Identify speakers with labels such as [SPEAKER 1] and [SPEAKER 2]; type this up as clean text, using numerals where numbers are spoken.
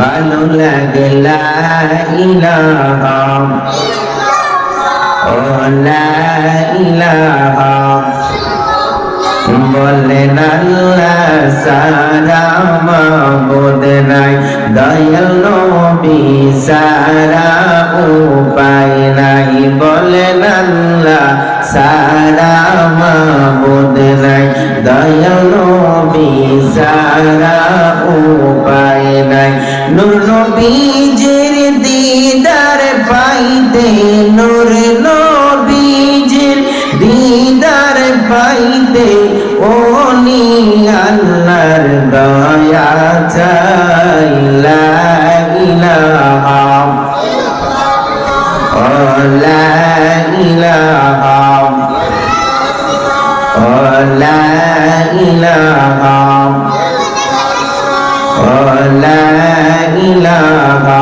[SPEAKER 1] ভালো লাগে লা ইলাহা ও লা ইলাহা বলেন আল্লাহ সারা মাবুদ নাই দয়াল নবী সারা উপায় নাই বলেন আল্লাহ সারা মাবুদ নাই দয়াল নবী সারা উপায় নাই নূর নবীজির দিদার পাইতে নূর নবীজির দিদার পাইতে ওনি আল্লাহর দয়া চাই লা ইলাহা ও লা ইলাহা ও লা ইলাহা ও লা ইলাহা